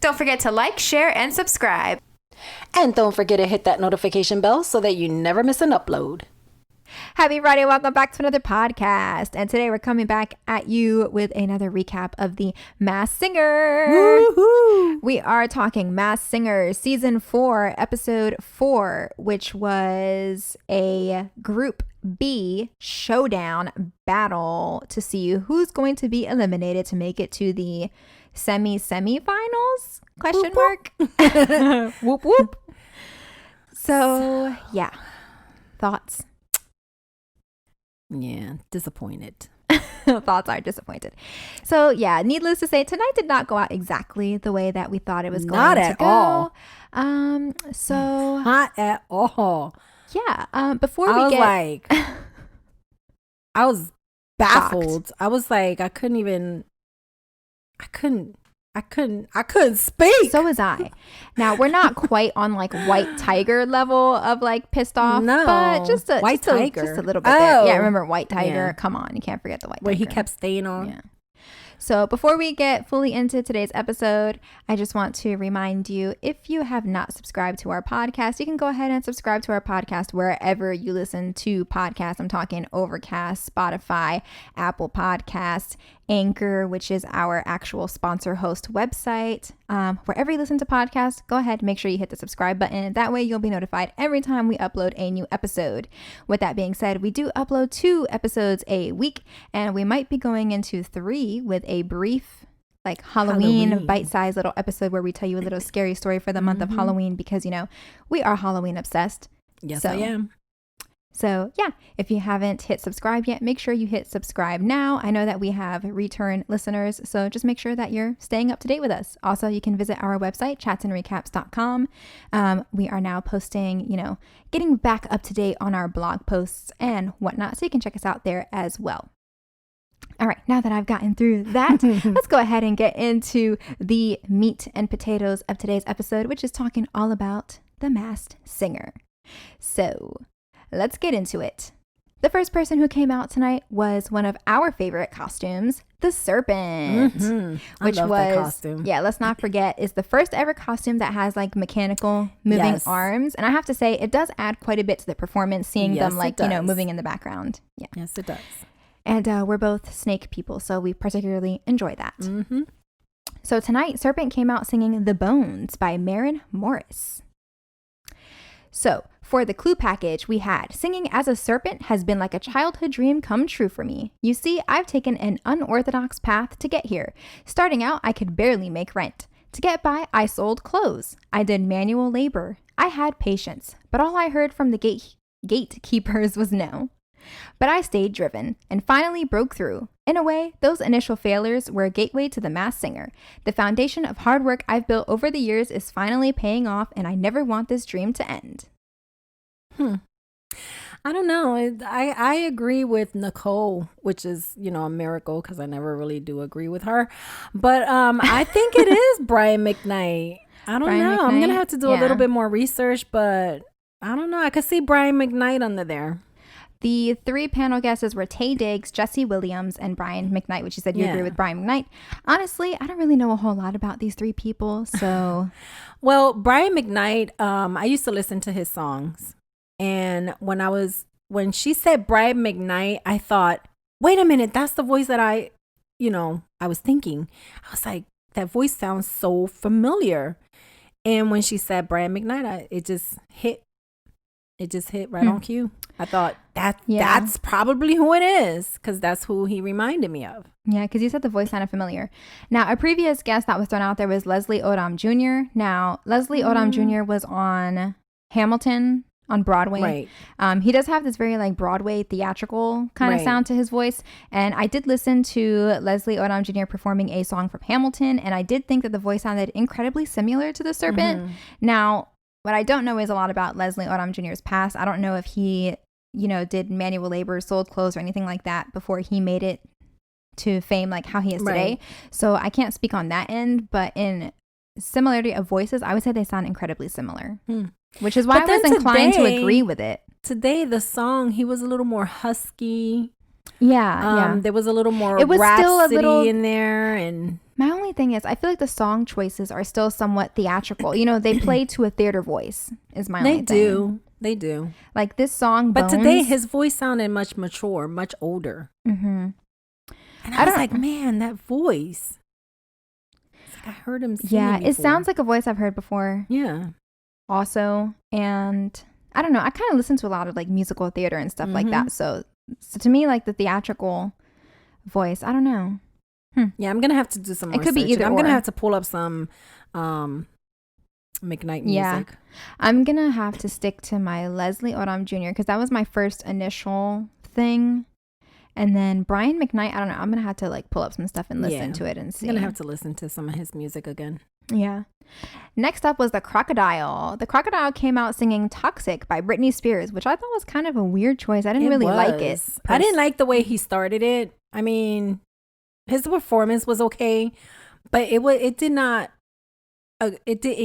Don't forget to like, share, and subscribe. And don't forget to hit that notification bell so that you never miss an upload. Happy Friday. Welcome back to another podcast. And today we're coming back at you with another recap of The Masked Singer. Woohoo! We are talking Masked Singer Season 4, Episode 4, which was a Group B showdown battle to see who's going to be eliminated to make it to the semifinals? Question mark. Whoop whoop. So yeah, thoughts. Yeah, disappointed. Thoughts are disappointed. So yeah, needless to say, tonight did not go out exactly the way that we thought it was going Not to at go. all. So Not at all. yeah. Before I we was get, like, I was baffled. Shocked. I was like, I couldn't speak. so was I. Now we're not quite on like White Tiger level of like pissed off, No. but just a White Tiger. just a little bit. There. Oh. Yeah, remember White Tiger? Yeah. Come on, you can't forget the White Tiger. Where he kept staying on. Yeah. So before we get fully into today's episode, I just want to remind you, if you have not subscribed to our podcast, you can go ahead and subscribe to our podcast wherever you listen to podcasts. I'm talking Overcast, Spotify, Apple Podcasts, Anchor, which is our actual sponsor host website. Wherever you listen to podcasts, go ahead, make sure you hit the subscribe button. That way you'll be notified every time we upload a new episode. With that being said, we do upload 2 episodes a week, and we might be going into 3 with a brief like Halloween bite-sized little episode where we tell you a little scary story for the month of Halloween, because, you know, we are Halloween obsessed. Yes, I am. So yeah, if you haven't hit subscribe yet, make sure you hit subscribe now. I know that we have return listeners, so just make sure that you're staying up to date with us. Also, you can visit our website, ChatstoRecaps.com. We are now posting, you know, getting back up to date on our blog posts and whatnot, so you can check us out there as well. All right, now that I've gotten through that, let's go ahead and get into the meat and potatoes of today's episode, which is talking all about The Masked Singer. So let's get into it. The first person who came out tonight was one of our favorite costumes, the serpent, which I love that costume. Yeah, let's not forget, is the first ever costume that has like mechanical moving arms. And I have to say, it does add quite a bit to the performance, seeing them like, you know, moving in the background. Yeah. Yes, it does. And we're both snake people, so we particularly enjoy that. So tonight, Serpent came out singing The Bones by Maren Morris. So for the clue package, we had, singing as a serpent has been like a childhood dream come true for me. You see, I've taken an unorthodox path to get here. Starting out, I could barely make rent. To get by, I sold clothes. I did manual labor. I had patience, but all I heard from the gatekeepers was no. But I stayed driven and finally broke through. In a way, those initial failures were a gateway to the Masked Singer. The foundation of hard work I've built over the years is finally paying off, and I never want this dream to end. I don't know. I agree with Nicole, which is, you know, a miracle because I never really do agree with her. But I think it is Brian McKnight. I don't know. I'm going to have to do a little bit more research, but I don't know. I could see Brian McKnight under there. The 3 panel guesses were Taye Diggs, Jesse Williams, and Brian McKnight, which you said you agree with Brian McKnight. Honestly, I don't really know a whole lot about these 3 people, so. Well, Brian McKnight, I used to listen to his songs. And when she said Brian McKnight, I thought, wait a minute, that's the voice that I was thinking. I was like, that voice sounds so familiar. And when she said Brian McKnight, it just hit right on cue. I thought that's probably who it is, because that's who he reminded me of. Yeah, because you said the voice sounded familiar. Now, a previous guest that was thrown out there was Leslie Odom Jr. Now, Leslie Odom Jr. was on Hamilton on Broadway. Right. He does have this very like Broadway theatrical kind of sound to his voice. And I did listen to Leslie Odom Jr. performing a song from Hamilton, and I did think that the voice sounded incredibly similar to the serpent. Now, what I don't know is a lot about Leslie Odom Jr.'s past. I don't know if he, did manual labor, sold clothes, or anything like that before he made it to fame like how he is today. So I can't speak on that end, but in similarity of voices, I would say they sound incredibly similar, which is why I was inclined to agree with it. Today, the song, he was a little more husky. Yeah. There was a little more It was still a rhapsody little in there, and my only thing is I feel like the song choices are still somewhat theatrical. You know, they play to a theater voice is my only thing. They do. Like this song, But Bones, today his voice sounded much mature, much older. Mm-hmm. And I was like, man, that voice. It's like I heard him sing. Yeah, before. it sounds like a voice I've heard before. Yeah. Also, and I don't know. I kind of listen to a lot of like musical theater and stuff like that. So to me, like the theatrical voice, I don't know. Yeah, I'm gonna have to do some more. It could be either. I'm gonna have to pull up some McKnight music. Yeah. I'm gonna have to stick to my Leslie Odom Jr. because that was my first initial thing. And then Brian McKnight, I don't know. I'm gonna have to like pull up some stuff and listen to it and see. I'm gonna have to listen to some of his music again. Yeah. Next up was The Crocodile. The Crocodile came out singing Toxic by Britney Spears, which I thought was kind of a weird choice. I didn't really like it. I didn't like the way he started it. I mean, his performance was okay, but it didn't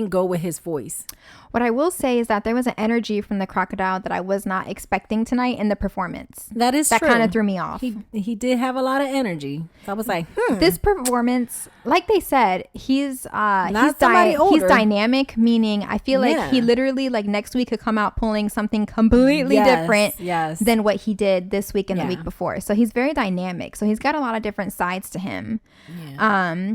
go with his voice. What I will say is that there was an energy from the Crocodile that I was not expecting tonight in the performance. That is true. That kind of threw me off. He did have a lot of energy. So I was like, This performance, like they said, he's older. dynamic, meaning I feel like he literally like next week could come out pulling something completely different than what he did this week and the week before. So he's very dynamic. So he's got a lot of different sides to him. Yeah.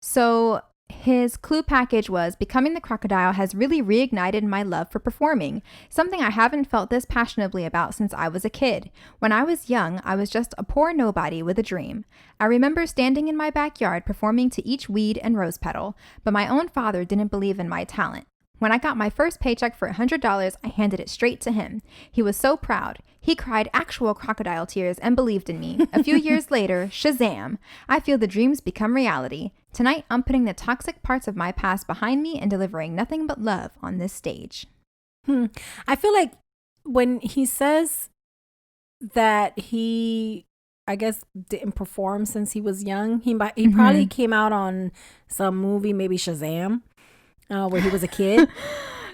So his clue package was Becoming the Crocodile has really reignited my love for performing, something I haven't felt this passionately about since I was a kid. When I was young, I was just a poor nobody with a dream. I remember standing in my backyard performing to each weed and rose petal, but my own father didn't believe in my talent. When I got my first paycheck for $100, I handed it straight to him. He was so proud. He cried actual crocodile tears and believed in me. A few years later, Shazam! I feel the dreams become reality. Tonight, I'm putting the toxic parts of my past behind me and delivering nothing but love on this stage. I feel like when he says that he, I guess, didn't perform since he was young, he probably came out on some movie, maybe Shazam. Where he was a kid.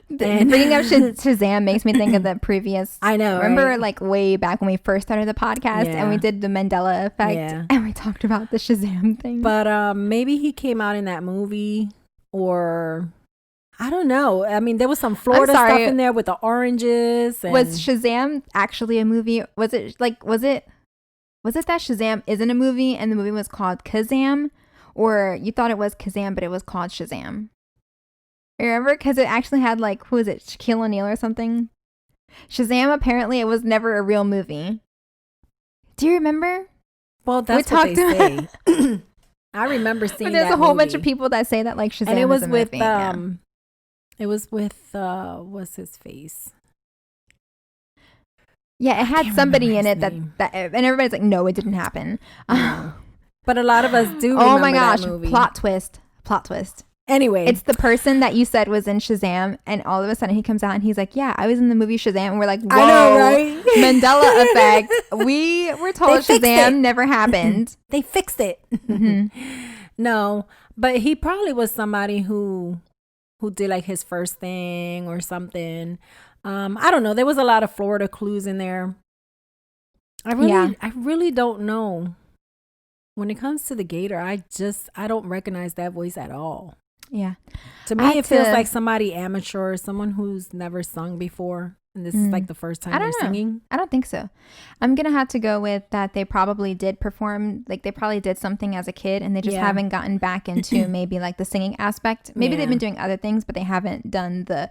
Bringing up Shazam makes me think of the previous. I know. Remember, right? Like way back when we first started the podcast and we did the Mandela effect and we talked about the Shazam thing. But maybe he came out in that movie, or I don't know. I mean, there was some Florida stuff in there with the oranges. And was Shazam actually a movie? Was it that Shazam isn't a movie and the movie was called Kazam, or you thought it was Kazam but it was called Shazam? Remember? Because it actually had like, who is it? Shaquille O'Neal or something? Shazam, apparently it was never a real movie. Do you remember? Well, that's what they say. I remember seeing that. There's a whole bunch of people that say that like Shazam and it was is a with, movie. It was with, what's his face? Yeah, it had somebody in it that and everybody's like, no, it didn't happen. No. But a lot of us do remember oh my gosh, that movie. Plot twist. Anyway, it's the person that you said was in Shazam, and all of a sudden he comes out and he's like, yeah, I was in the movie Shazam. And we're like, whoa, I know, right? Mandela effect. We were told Shazam never happened. They fixed it. No, but he probably was somebody who did like his first thing or something. I don't know. There was a lot of Florida clues in there. I really don't know. When it comes to the Gator, I don't recognize that voice at all. Yeah. To me, it feels like somebody amateur, someone who's never sung before. And this is like the first time they're singing. I don't think so. I'm going to have to go with that they probably did perform. Like they probably did something as a kid and they just haven't gotten back into maybe like the singing aspect. Maybe they've been doing other things, but they haven't done the...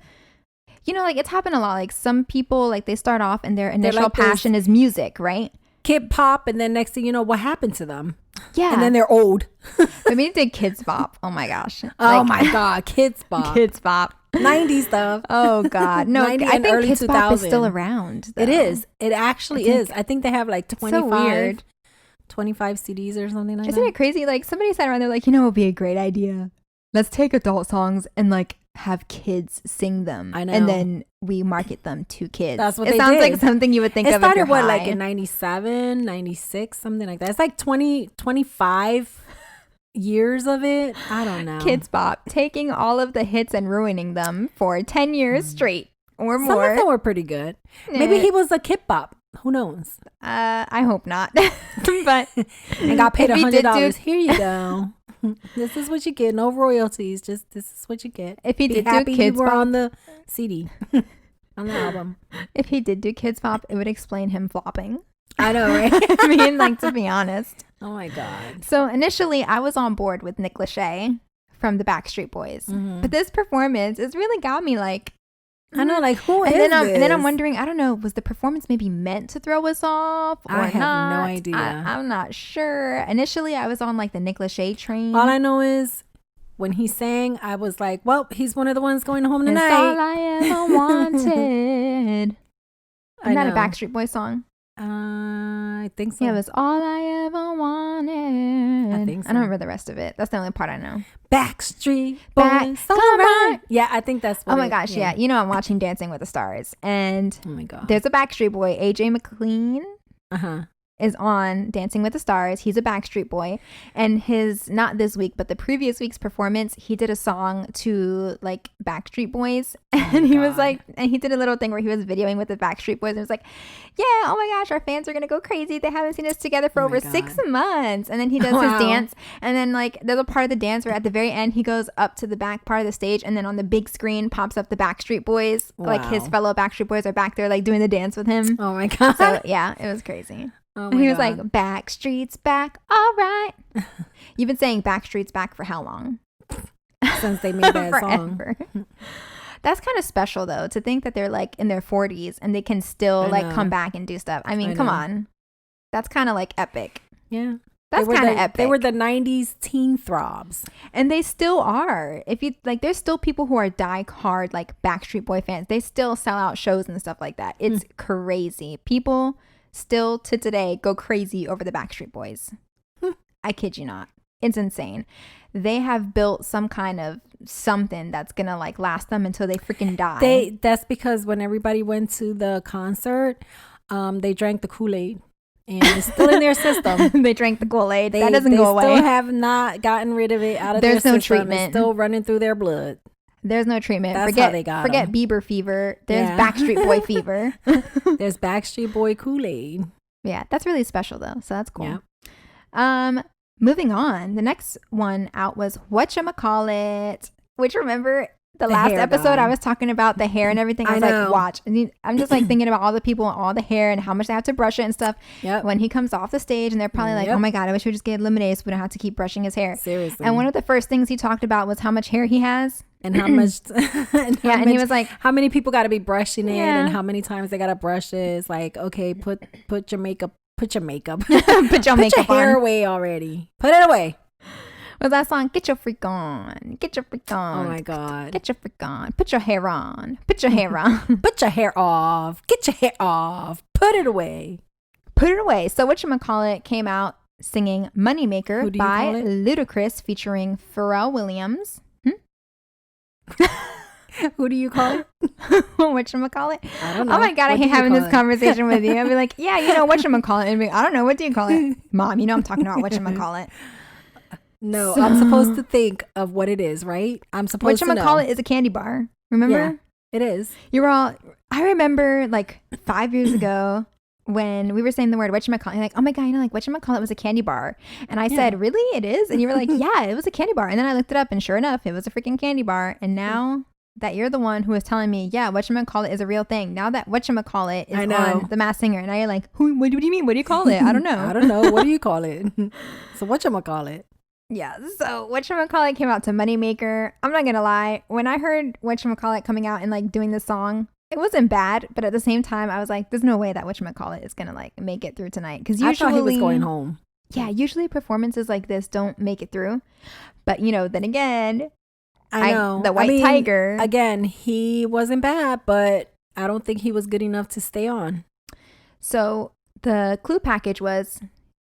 You know, like it's happened a lot. Like some people, like they start off and their initial passion is music, right? Kid pop, and then next thing you know, what happened to them? Yeah. And then they're old. I mean, they did Kids Bop. Oh my gosh. Oh my God. Kids Bop. 90s stuff. Oh God. No, I think early Kids Bop is still around. Though. It is. It actually is. I think they have like 25 CDs or something like that. Isn't it crazy? Like somebody sat around there like, you know, it would be a great idea. Let's take adult songs and like have kids sing them. I know. And then we market them to kids. That's what it they sounds did. Like something you would think of. It started if you're high. like in 97, 96, something like that. It's like 25 years of it. I don't know. Kids Bop, taking all of the hits and ruining them for 10 years straight or more. Some of them were pretty good. Maybe he was a Kid Bop. Who knows? I hope not. But and got paid if he did $100. Here you go. This is what you get. No royalties. Just this is what you get. If he Be did do happy Kids you were Bop, on the CD, on the album. if he did do Kids Bop, it would explain him flopping. I know, right? I mean, like, to be honest. Oh my God. So initially, I was on board with Nick Lachey from the Backstreet Boys, but this performance has really got me like. I know, like, who is this? this? And then I'm wondering, I don't know, was the performance maybe meant to throw us off or I have not? no idea. I'm not sure. Initially, I was on like the Nick Lachey train. All I know is when he sang, I was like, well, he's one of the ones going home tonight. It's all I ever wanted. Isn't that a Backstreet Boys song? I think so. Yeah, it was all I ever wanted. I think so. I don't remember the rest of it. That's the only part I know. Backstreet Boys. All right. Yeah, I think that's what Oh my gosh, yeah. You know, I'm watching Dancing with the Stars. And oh my God. there's a Backstreet Boy, AJ McLean. Uh-huh. Is on Dancing with the Stars. He's a Backstreet Boy, and his, not this week but the previous week's performance, he did a song to like Backstreet Boys, and he was like, and he did a little thing where he was videoing with the Backstreet Boys and was like, yeah, oh my gosh, our fans are gonna go crazy, they haven't seen us together for over 6 months. And then he does his dance, and then like there's a part of the dance where at the very end he goes up to the back part of the stage, and then on the big screen pops up the Backstreet Boys. Like his fellow Backstreet Boys are back there like doing the dance with him. Oh my God. So yeah, it was crazy. Oh and he was God. like, Backstreet's back, all right. You've been saying Backstreet's back for how long? Since they made that song. That's kind of special though, to think that they're like in their 40s and they can still like come back and do stuff. I mean, come on. That's kind of like epic. Yeah. That's kind of epic. They were the 90s teen throbs. And they still are. If you like, there's still people who are die-hard like Backstreet Boy fans. They still sell out shows and stuff like that. It's crazy. People still to today go crazy over the Backstreet Boys. I kid you not. It's insane. They have built some kind of something that's gonna like last them until they freaking die. That's because when everybody went to the concert, they drank the Kool-Aid. And it's still in their system. They drank the Kool-Aid. That doesn't go away. They still have not gotten rid of it out of their system. There's no treatment. It's still running through their blood. There's no treatment. That's how they got forget them. Bieber fever. There's Backstreet Boy fever. There's Backstreet Boy Kool-Aid. Yeah, that's really special though. So that's cool. Yeah. Moving on. The next one out was Whatchamacallit, which remember the last episode I was talking about the hair and everything. I was like, watch. And I'm just like thinking about all the people and all the hair and how much they have to brush it and stuff. Yep. When he comes off the stage and they're probably like, oh my God, I wish we just get eliminated so we don't have to keep brushing his hair. Seriously. And one of the first things he talked about was how much hair he has. And how much and he was like, how many people got to be brushing it and how many times they got to brush it. It's like, okay, put your makeup put your hair away already. Put it away. Was that song? Get your freak on. Get your freak on. Oh my God. Get your freak on. Put your hair on. Put your hair on. Put your hair off. Get your hair off. Put it away. Put it away. So Whatchamacallit came out singing Moneymaker by Ludacris featuring Pharrell Williams. Who do you call it? Whatchamacallit? I don't know. Oh my God, I hate having this conversation with you. I'd be like, yeah, you know, Whatchamacallit. And be, I don't know, what do you call it? Mom, you know I'm talking about Whatchamacallit. No, so, I'm supposed to think of what it is, right? I'm supposed to know. Whatchamacallit is a candy bar. Remember? Yeah, it is. You were all, I remember like 5 years ago when we were saying the word Whatchamacallit, you're like, oh my God, you know, like Whatchamacallit was a candy bar. And I said, really? It is? And you were like, yeah, it was a candy bar. And then I looked it up and sure enough, it was a freaking candy bar. And now that you're the one who was telling me, yeah, Whatchamacallit is a real thing. Now that Whatchamacallit is on The Masked Singer. And now you're like, what do you mean? What do you call it? I don't know. I don't know. What do you call it? So Whatchamacallit? Yeah, so Whatchamacallit came out to Moneymaker. I'm not gonna lie, when I heard Whatchamacallit coming out and like doing this song, it wasn't bad, but at the same time, I was like, there's no way that Whatchamacallit is gonna like make it through tonight. Because usually I thought he was going home. Yeah, usually performances like this don't make it through. But you know, then again, I know the White Tiger. Again, he wasn't bad, but I don't think he was good enough to stay on. So the clue package was,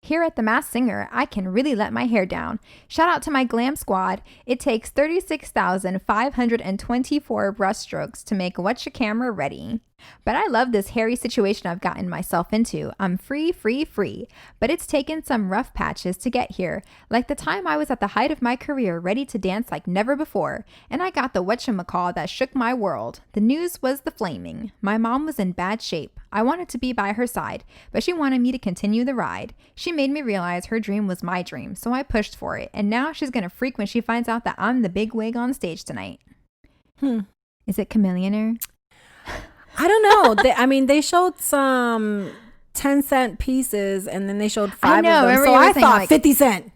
here at The Masked Singer, I can really let my hair down. Shout out to my glam squad. It takes 36,524 brush strokes to make Whatcha Camera ready. But I love this hairy situation I've gotten myself into. I'm free, free, free. But it's taken some rough patches to get here. Like the time I was at the height of my career, ready to dance like never before. And I got the whatchamacall that shook my world. The news was the flaming. My mom was in bad shape. I wanted to be by her side, but she wanted me to continue the ride. She made me realize her dream was my dream, so I pushed for it. And now she's gonna freak when she finds out that I'm the big wig on stage tonight. Is it Chameleonaire? I don't know. They showed some 10-cent pieces and then they showed 5 of them. So I thought 50 cent.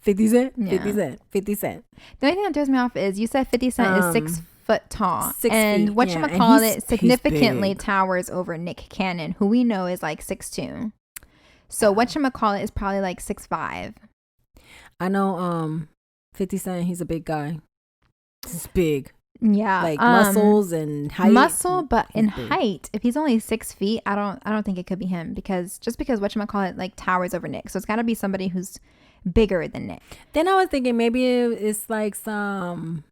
50 cent? Yeah. 50 cent. 50 cent. The only thing that throws me off is you said 50 Cent is 6 foot tall. 6 and feet, whatchamacallit significantly towers over Nick Cannon, who we know is like 6'2". So whatchamacallit is probably like 6'5". I know 50 Cent, he's a big guy. He's big. Yeah, like muscles and height. Muscle, but in height, if he's only 6 feet, I don't think it could be him because whatchamacallit like towers over Nick, so it's got to be somebody who's bigger than Nick. Then I was thinking maybe it's like some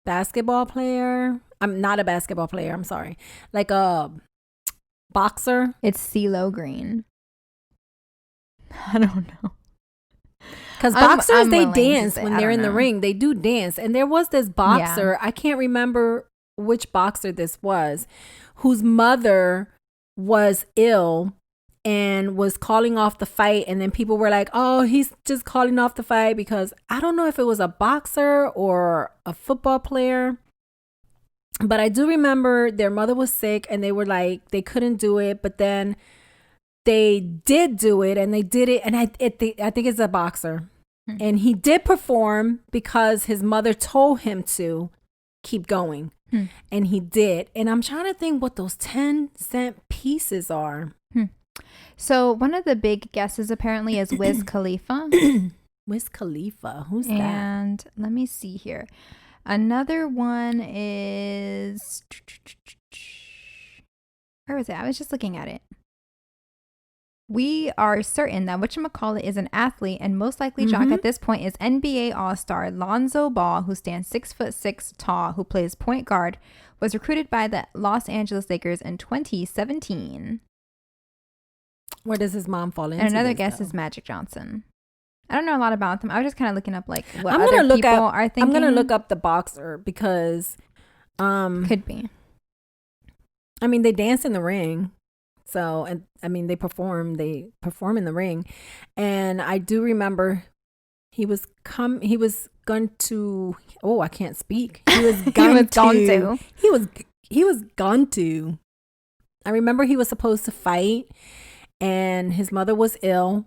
basketball player. I'm not a basketball player. I'm sorry, like a boxer. It's CeeLo Green. I don't know. Because boxers, they dance when they're in the ring. They do dance. And there was this boxer, I can't remember which boxer this was, whose mother was ill and was calling off the fight. And then people were like, oh, he's just calling off the fight because I don't know if it was a boxer or a football player. But I do remember their mother was sick and they were like, they couldn't do it. But then they did do it and they did it. And I think it's a boxer. And he did perform because his mother told him to keep going. And he did. And I'm trying to think what those 10-cent pieces are. So one of the big guesses apparently is Wiz Khalifa. Wiz Khalifa? Who's that? And let me see here. Another one is... Where was it? I was just looking at it. We are certain that whatchamacallit is an athlete and most likely jock at this point is NBA All-Star Lonzo Ball, who stands 6'6" tall, who plays point guard, was recruited by the Los Angeles Lakers in 2017. Where does his mom fall into? And another guess is Magic Johnson. I don't know a lot about them. I was just kind of looking up like what other people are thinking. I'm going to look up the boxer because... could be. I mean, they dance in the ring. So, and I mean, they perform in the ring. And I do remember he was going to, oh, I can't speak. He was going to. He was going to. I remember he was supposed to fight and his mother was ill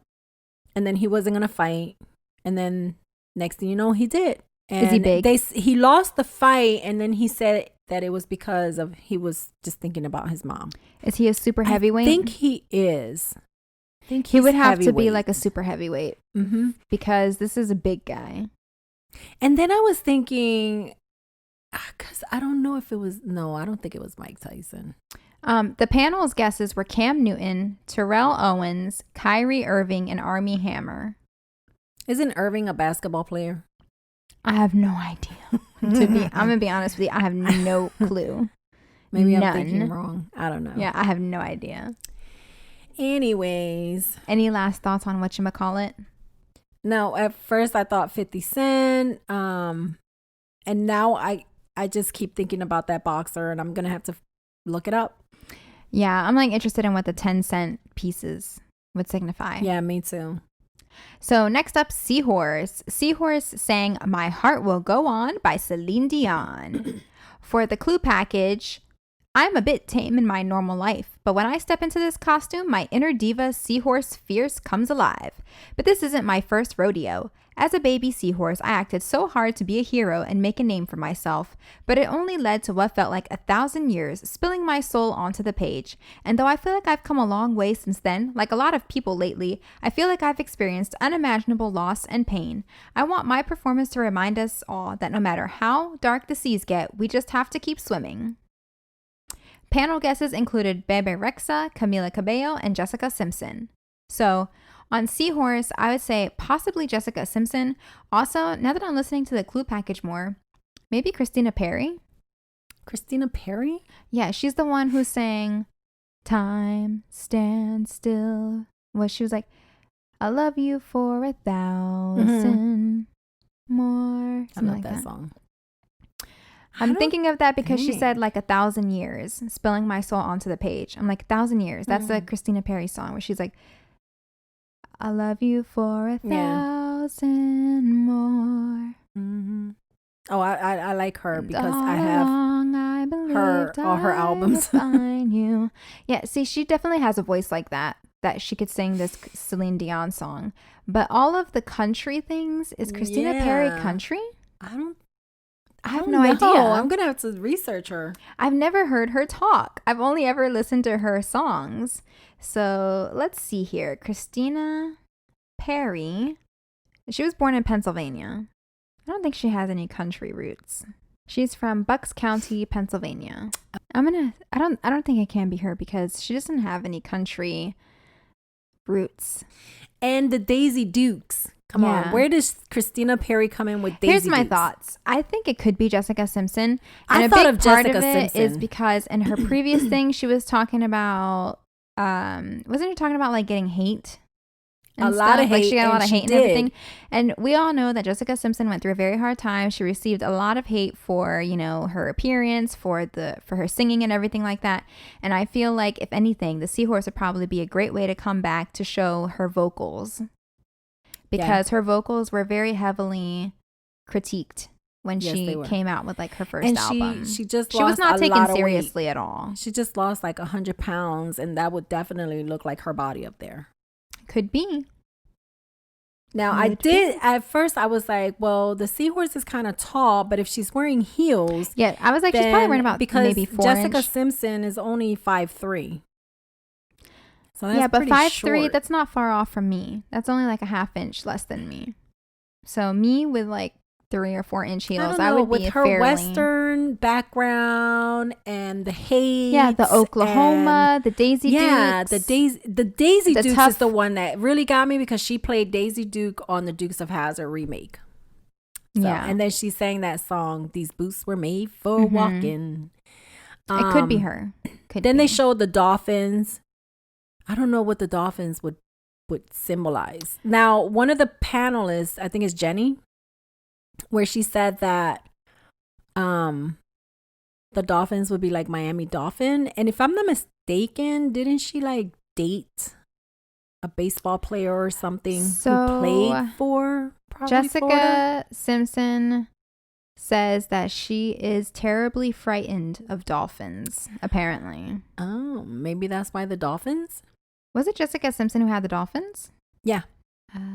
and then he wasn't going to fight. And then next thing you know, he did. And is he big? He lost the fight and then he said that it was because of he was just thinking about his mom. Is he a super heavyweight? I think he is. I think he would have to be like a super heavyweight because this is a big guy. And then I was thinking, because I don't know if it was, no, I don't think it was Mike Tyson. The panel's guesses were Cam Newton, Terrell Owens, Kyrie Irving, and Armie Hammer. Isn't Irving a basketball player? I have no idea. I'm gonna be honest with you. I have no clue. Maybe I'm thinking wrong. I don't know. Yeah, I have no idea. Anyways, any last thoughts on whatchamacallit? No, at first I thought 50 Cent. And now I just keep thinking about that boxer, and I'm gonna have to look it up. Yeah, I'm like interested in what the 10-cent pieces would signify. Yeah, me too. So next up, Seahorse. Seahorse sang My Heart Will Go On by Celine Dion. For the clue package, I'm a bit tame in my normal life, but when I step into this costume, my inner diva Seahorse Fierce comes alive. But this isn't my first rodeo. As a baby seahorse, I acted so hard to be a hero and make a name for myself, but it only led to what felt like 1,000 years, spilling my soul onto the page. And though I feel like I've come a long way since then, like a lot of people lately, I feel like I've experienced unimaginable loss and pain. I want my performance to remind us all that no matter how dark the seas get, we just have to keep swimming. Panel guesses included Bebe Rexha, Camila Cabello, and Jessica Simpson. So, on Seahorse, I would say possibly Jessica Simpson. Also, now that I'm listening to the clue package more, maybe Christina Perri. Christina Perri? Yeah, she's the one who sang "Time Stand Still." Well, she was like, "I love you for 1,000 more." I love like that song. I'm thinking of that because she said like 1,000 years, spilling my soul onto the page. I'm like, 1,000 years. That's a Christina Perri song where she's like, "I love you for 1,000 more." Mm-hmm. Oh, I like her because I have her all her albums. Find you. Yeah, see, she definitely has a voice like that she could sing this Celine Dion song. But all of the country things, is Christina Perri country? I have no idea. I'm gonna have to research her. I've never heard her talk. I've only ever listened to her songs. So let's see here. Christina Perri. She was born in Pennsylvania. I don't think she has any country roots. She's from Bucks County, Pennsylvania. I don't think it can be her because she doesn't have any country roots. And the Daisy Dukes. Come on. Where does Christina Perri come in with Daisy Here's my Dukes? thoughts. I think it could be Jessica Simpson. And I thought big of part Jessica of it Simpson. is because in her previous thing, she was talking about, wasn't she talking about like getting hate? A lot of hate. Like she got a lot of hate and did. everything. And we all know that Jessica Simpson went through a very hard time. She received a lot of hate for, her appearance, for her singing and everything like that. And I feel like if anything, the Seahorse would probably be a great way to come back to show her vocals. Because her vocals were very heavily critiqued when she came out with like her first album. She was not taken seriously at all. She just lost like 100 pounds, and that would definitely look like her body up there. Could be. Now, at first I was like, well, the Seahorse is kind of tall, but if she's wearing heels. Yeah, I was like, she's probably wearing about maybe 4 Jessica inch. Simpson is only 5'3". So that's but 5'3", short. that's not far off from me. That's only like a half inch less than me. So me with like 3 or 4 inch heels, I would be with her Western background and the hate. Yeah, the Oklahoma, the Daisy Dukes. Yeah, the Daisy Dukes is the one that really got me because she played Daisy Duke on the Dukes of Hazzard remake. So, and then she sang that song, "These Boots Were Made for Walking." It could be her. They showed the dolphins. I don't know what the dolphins would symbolize. Now, one of the panelists, I think it's Jenny, where she said that the dolphins would be like Miami Dolphin. And if I'm not mistaken, didn't she like date a baseball player or something who played for Jessica Florida? Simpson says that she is terribly frightened of dolphins, apparently. Oh, maybe that's why the dolphins? Was it Jessica Simpson who had the dolphins? Yeah.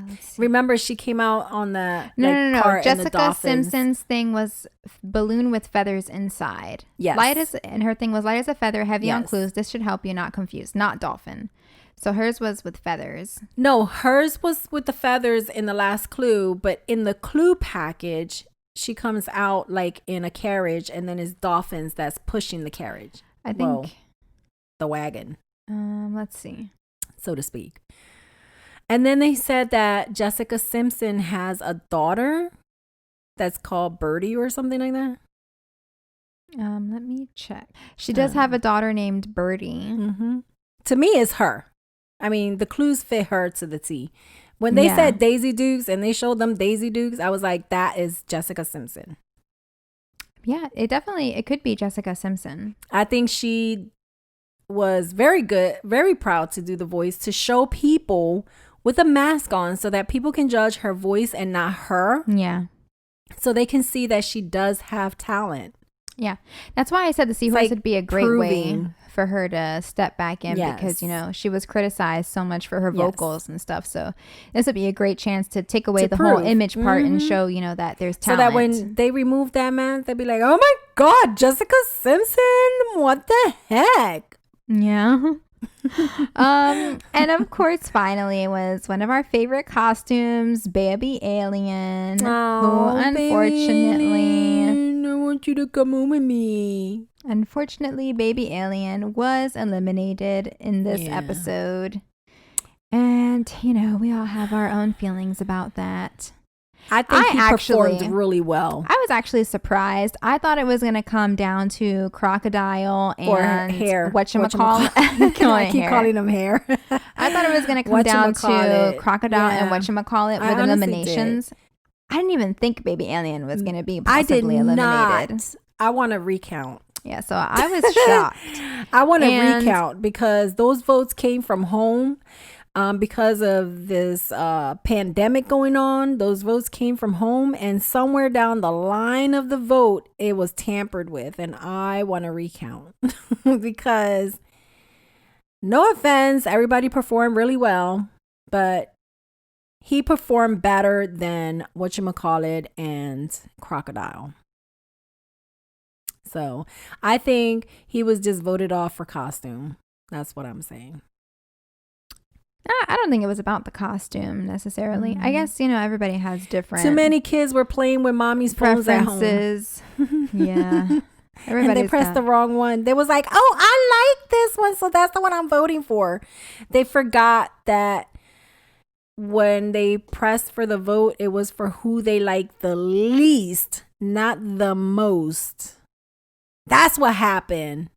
Let's see. Remember, she came out on the No. cart and the Jessica dolphins. Simpson's thing was balloon with feathers inside. Yes. And her thing was light as a feather, heavy on Yes. clues. This should help you not confuse. Not dolphin. So hers was with feathers. No, hers was with the feathers in the last clue, but in the clue package, she comes out like in a carriage, and then it's dolphins that's pushing the carriage. I think the wagon. Let's see. So to speak. And then they said that Jessica Simpson has a daughter that's called Birdie or something like that. Let me check. She does have a daughter named Birdie. Mm-hmm. To me, it's her. I mean, the clues fit her to the T. When they said Daisy Dukes and they showed them Daisy Dukes, I was like, that is Jessica Simpson. Yeah, it could be Jessica Simpson. I think she was very good, very proud to do the voice, to show people with a mask on so that people can judge her voice and not her. Yeah. So they can see that she does have talent. Yeah. That's why I said the Seahorse would be a great way for her to step back in because, she was criticized so much for her vocals and stuff. So this would be a great chance to take away the whole image part and show, that there's talent. So that when they remove that mask, they'd be like, oh my God, Jessica Simpson, what the heck? Yeah. And of course, finally, was one of our favorite costumes, Baby Alien, who unfortunately, I want you to come home with me. Unfortunately, Baby Alien was eliminated in this episode. And, we all have our own feelings about that. I think he performed really well. I was actually surprised. I thought it was going to come down to Crocodile and hair. Whatchamacallit. I keep calling him hair. I thought it was going to come down to Crocodile and Whatchamacallit with eliminations. I didn't even think Baby Alien was going to be possibly eliminated. I want to recount. Yeah, so I was shocked. I want to recount because those votes came from home. Because of this pandemic going on, those votes came from home, and somewhere down the line of the vote, it was tampered with, and I want to recount because, no offense, everybody performed really well, but he performed better than Whatchamacallit and Crocodile. So I think he was just voted off for costume. That's what I'm saying. I don't think it was about the costume necessarily. I guess, everybody has different. Too many kids were playing with mommy's phones at home. Yeah. And they pressed the wrong one. They was like, oh, I like this one, so that's the one I'm voting for. They forgot that when they pressed for the vote, it was for who they liked the least, not the most. That's what happened.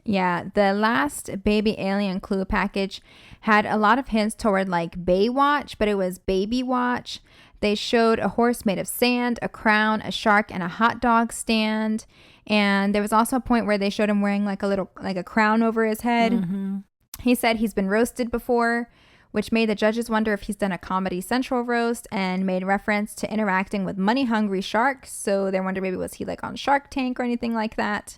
Yeah, the last Baby Alien clue package had a lot of hints toward like Baywatch, but it was Baby Watch. They showed a horse made of sand, a crown, a shark, and a hot dog stand. And there was also a point where they showed him wearing like a crown over his head. Mm-hmm. He said he's been roasted before, which made the judges wonder if he's done a Comedy Central roast, and made reference to interacting with money-hungry sharks. So they wondered maybe was he like on Shark Tank or anything like that.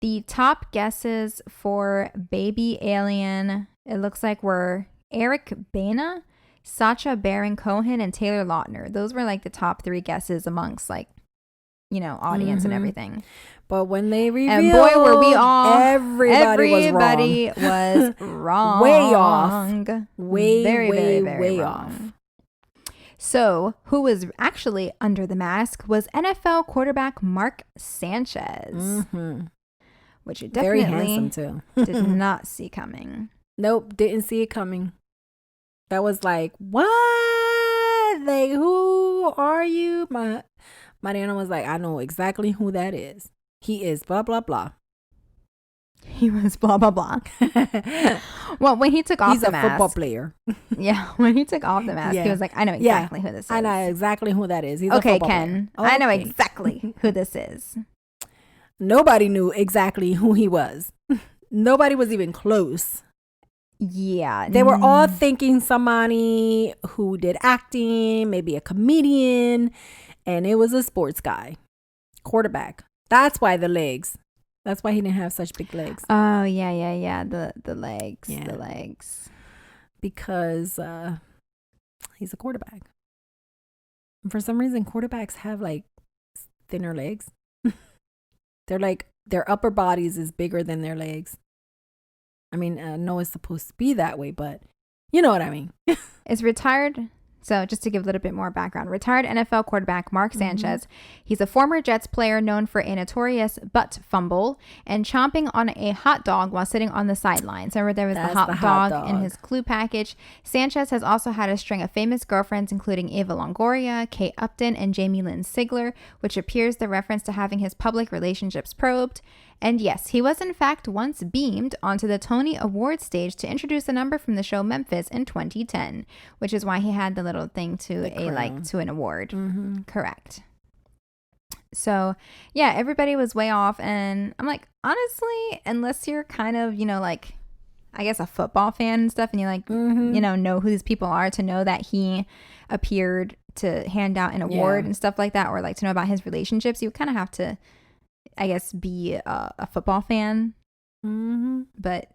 The top guesses for Baby Alien, it looks like, were Eric Bana, Sacha Baron Cohen, and Taylor Lautner. Those were like the top 3 guesses amongst audience and everything. But when they revealed, and boy, were we all, everybody was wrong. Way off. Very wrong. So, who was actually under the mask was NFL quarterback Mark Sanchez. Mm-hmm. Which you definitely very handsome too. did not see coming. Nope, didn't see it coming. That was like, what? Like, who are you? My Nana was like, I know exactly who that is. He is blah blah blah. He was blah blah blah. Well, when he took off the mask, he's a football player. Yeah, when he took off the mask, he was like, I know exactly who this is. I know exactly who that is. He's okay, a Ken. Player. Okay. I know exactly who this is. Nobody knew exactly who he was. Nobody was even close. Yeah. They were all thinking somebody who did acting, maybe a comedian, and it was a sports guy. Quarterback. That's why the legs. That's why he didn't have such big legs. Oh, yeah. The legs. Yeah. The legs. Because he's a quarterback. And for some reason, quarterbacks have like thinner legs. They're like, their upper bodies is bigger than their legs. I mean, I know it's supposed to be that way, but you know what I mean. It's retired. So just to give a little bit more background, retired NFL quarterback Mark Sanchez. He's a former Jets player known for a notorious butt fumble and chomping on a hot dog while sitting on the sidelines. Remember, there was the hot dog in his clue package. Sanchez has also had a string of famous girlfriends, including Eva Longoria, Kate Upton, and Jamie Lynn Sigler, which appears the reference to having his public relationships probed. And yes, he was in fact once beamed onto the Tony Awards stage to introduce a number from the show Memphis in 2010, which is why he had the little thing to to an award. Mm-hmm. Correct. So yeah, everybody was way off, and I'm like, honestly, unless you're kind of, like, I guess a football fan and stuff, and you like, know who these people are, to know that he appeared to hand out an award and stuff like that, or like to know about his relationships, you kind of have to, I guess, be a football fan. Mm-hmm. But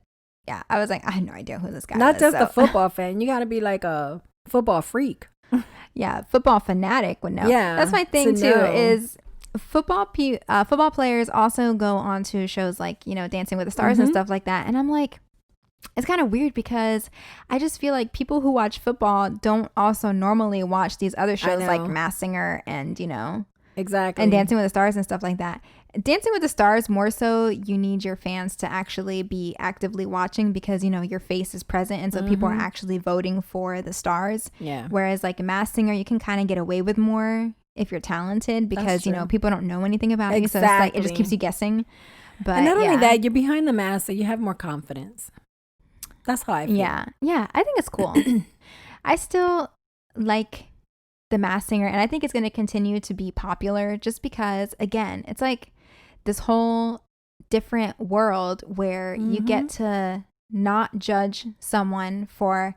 yeah, I was like, I had no idea who this guy was. Not just a football fan. You got to be like a football freak. Yeah, football fanatic would know. Yeah, that's my thing too. Is football players also go on to shows like Dancing with the Stars and stuff like that, and I'm like, it's kind of weird because I just feel like people who watch football don't also normally watch these other shows like Masked Singer and Exactly. And Dancing with the Stars and stuff like that. Dancing with the Stars, more so, you need your fans to actually be actively watching because, you know, your face is present. And so people are actually voting for the stars. Yeah. Whereas like a Masked Singer, you can kind of get away with more if you're talented because, you know, people don't know anything about you. So it's like, it just keeps you guessing. But and not only that, you're behind the mask, so you have more confidence. That's how I feel. Yeah. Yeah. I think it's cool. I still like the Masked Singer, and I think it's going to continue to be popular just because, again, it's like this whole different world where you get to not judge someone for,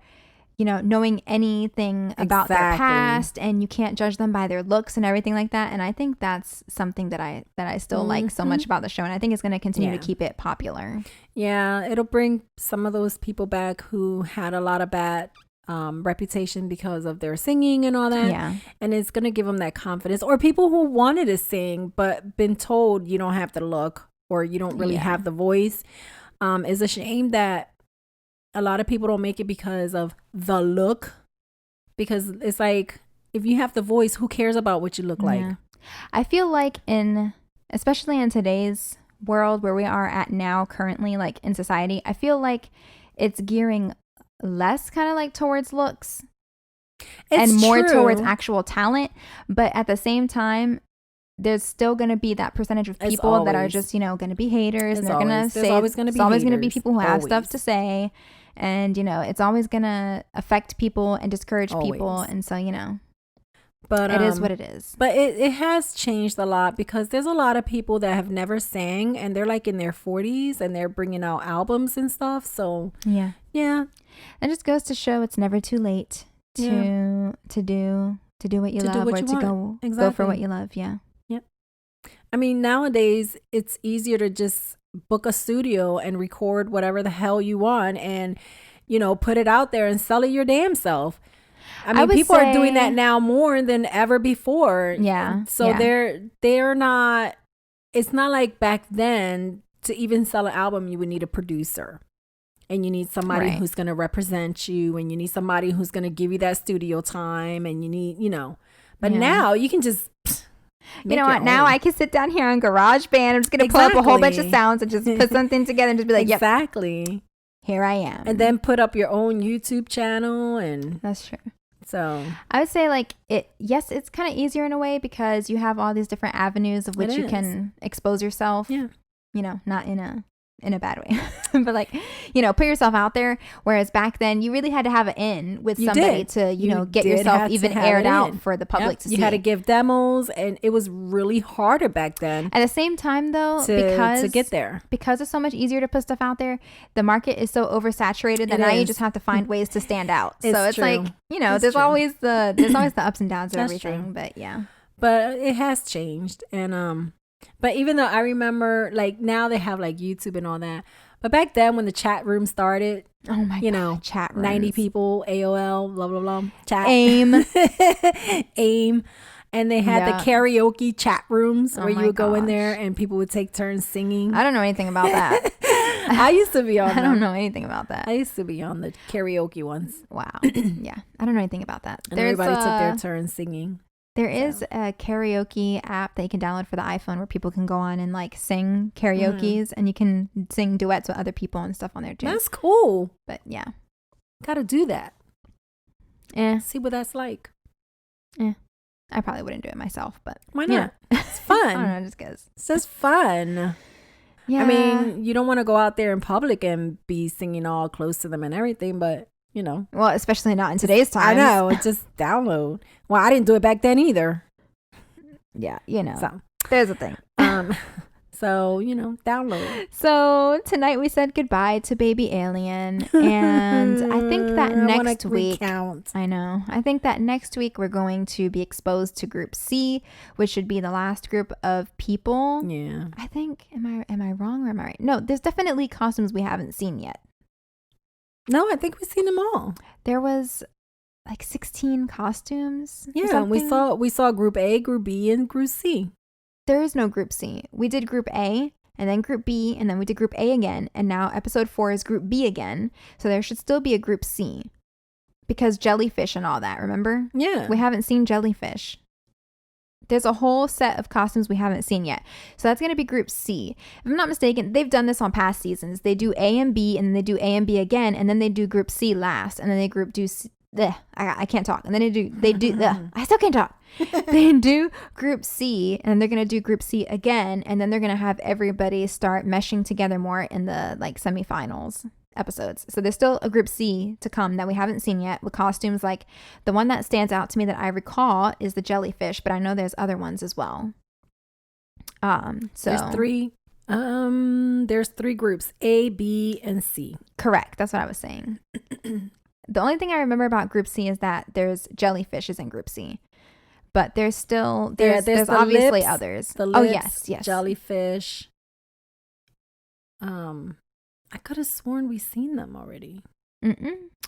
you know, knowing anything about their past, and you can't judge them by their looks and everything like that. And I think that's something that I still like so much about the show, and I think it's going to continue to keep it popular. Yeah, it'll bring some of those people back who had a lot of bad reputation because of their singing and all that. Yeah. And it's going to give them that confidence. Or people who wanted to sing but been told you don't have the look or you don't really have the voice. It's a shame that a lot of people don't make it because of the look. Because it's like, if you have the voice, who cares about what you look like? I feel like especially in today's world where we are at now currently, like in society, I feel like it's gearing less kind of like towards looks and more towards actual talent. But at the same time, there's still going to be that percentage of people that are just, you know, going to be haters. And they're going to say, always going to be people who have stuff to say. And, you know, it's always going to affect people and discourage people. And so, you know, but it is what it is. But it has changed a lot because there's a lot of people that have never sang and they're like in their 40s and they're bringing out albums and stuff. So yeah. That just goes to show it's never too late to do what you love, or to go for what you love. Yeah. Yep. I mean, nowadays it's easier to just book a studio and record whatever the hell you want and, you know, put it out there and sell it your damn self. I mean, people are doing that now more than ever before. Yeah. So they're not, it's not like back then to even sell an album, you would need a producer. And you need somebody who's going to represent you, and you need somebody who's going to give you that studio time, and you need, you know. But now you can just, you know what? Now I can sit down here on GarageBand. I'm just going to pull up a whole bunch of sounds and just put something together and just be like, exactly. Here I am. And then put up your own YouTube channel, and that's true. So I would say like yes, it's kind of easier in a way because you have all these different avenues of which you can expose yourself. Yeah. You know, not in a bad way, but like, you know, put yourself out there. Whereas back then you really had to have an in with somebody to, you know, get yourself even aired out for the public to see. You had to give demos, and it was really harder back then. At the same time though, to get there, because it's so much easier to put stuff out there, the market is so oversaturated that now you just have to find ways to stand out. So it's like, you know, there's always the ups and downs of everything. But but it has changed. And but even though I remember, like, now they have like YouTube and all that, but back then when the chat room started, oh my God, chat rooms. 90 people, AOL, blah blah blah, chat, AIM, and they had the karaoke chat rooms where you would go in there and people would take turns singing. I don't know anything about that. I used to be on. I don't know anything about that. I used to be on the karaoke ones. Wow. Yeah, I don't know anything about that. And everybody took their turn singing. There is a karaoke app that you can download for the iPhone where people can go on and like sing karaoke's and you can sing duets with other people and stuff on there too. That's cool. But yeah. Gotta do that. Yeah. See what that's like. Yeah. I probably wouldn't do it myself, but why not? It's fun. I don't know, just because. It's just fun. Yeah. I mean, you don't want to go out there in public and be singing all close to them and everything, but you know. Well, especially not in today's time. I know. Just download. Well, I didn't do it back then either. Yeah, you know. So there's a thing. So, you know, download. So tonight we said goodbye to Baby Alien. And I think that next week. I know. I think that next week we're going to be exposed to Group C, which should be the last group of people. Yeah. I think, am I wrong or am I right? No, there's definitely costumes we haven't seen yet. No, I think we've seen them all. There was like 16 costumes. Yeah, we saw Group A, Group B, and Group C. There is no Group C. We did Group A, and then Group B, and then we did Group A again, and now episode 4 is Group B again. So there should still be a Group C. Because jellyfish and all that, remember? Yeah. We haven't seen jellyfish. there's a whole set of costumes we haven't seen yet. So that's going to be group C. If I'm not mistaken, they've done this on past seasons. They do A and B, and then they do A and B again, and then they do group C last, and then they do C. I can't talk. And then I still can't talk. They do group C, and they're going to do group C again, and then they're going to have everybody start meshing together more in the like semifinals episodes. So there's still a group C to come that we haven't seen yet with costumes. Like the one that stands out to me that I recall is the jellyfish, but I know there's other ones as well. So there's three groups, A, B, and C. Correct. That's what I was saying. The only thing I remember about group C is that there's jellyfishes in group C. But there's still there's obviously lips, others. The lips, yes. Jellyfish. I could have sworn we've seen them already.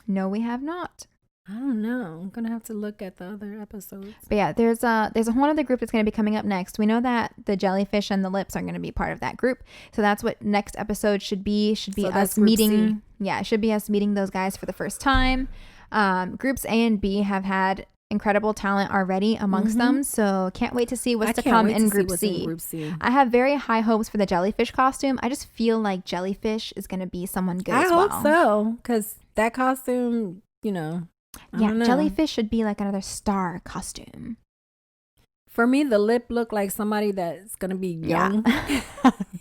No, we have not. I don't know. I'm gonna have to look at the other episodes. But yeah, there's a whole other group that's gonna be coming up next. We know that the jellyfish and the lips are gonna be part of that group. So that's what next episode should be. Should be us meeting. C. Yeah, it should be us meeting those guys for the first time. Groups A and B have had incredible talent already amongst them, so can't wait to see what's to come in Group C. I have very high hopes for the jellyfish costume. I just feel like jellyfish is going to be someone good as well. I hope so, because that costume, you know, I don't know. Jellyfish should be like another star costume. For me, the lip looked like somebody that's going to be young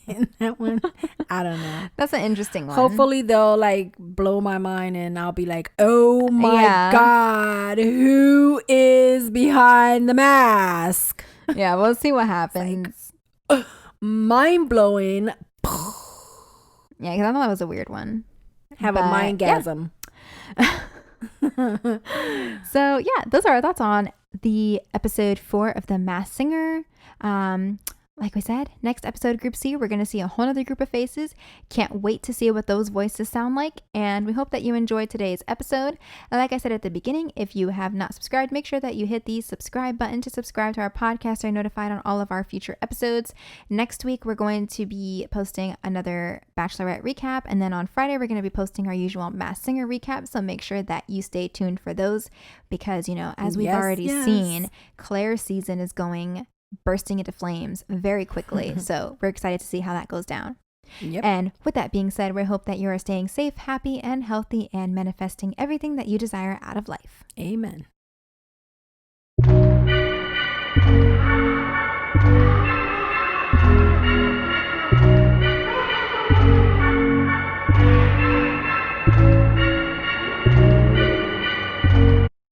in that one. I don't know. That's an interesting one. Hopefully they'll like blow my mind and I'll be like, oh my God, who is behind the mask? Yeah, we'll see what happens. Like, mind blowing. Yeah, because I thought that was a weird one. Have a mindgasm. Yeah. So yeah, those are our thoughts on the episode 4 of The Masked Singer. Like we said, next episode, Group C, we're going to see a whole other group of faces. Can't wait to see what those voices sound like. And we hope that you enjoyed today's episode. And like I said at the beginning, if you have not subscribed, make sure that you hit the subscribe button to subscribe to our podcast so you're notified on all of our future episodes. Next week, we're going to be posting another Bachelorette recap. And then on Friday, we're going to be posting our usual Masked Singer recap. So make sure that you stay tuned for those because, you know, as we've already seen, Claire's season is bursting into flames very quickly. So we're excited to see how that goes down. Yep. And with that being said, we hope that you are staying safe, happy, and healthy and manifesting everything that you desire out of life. Amen.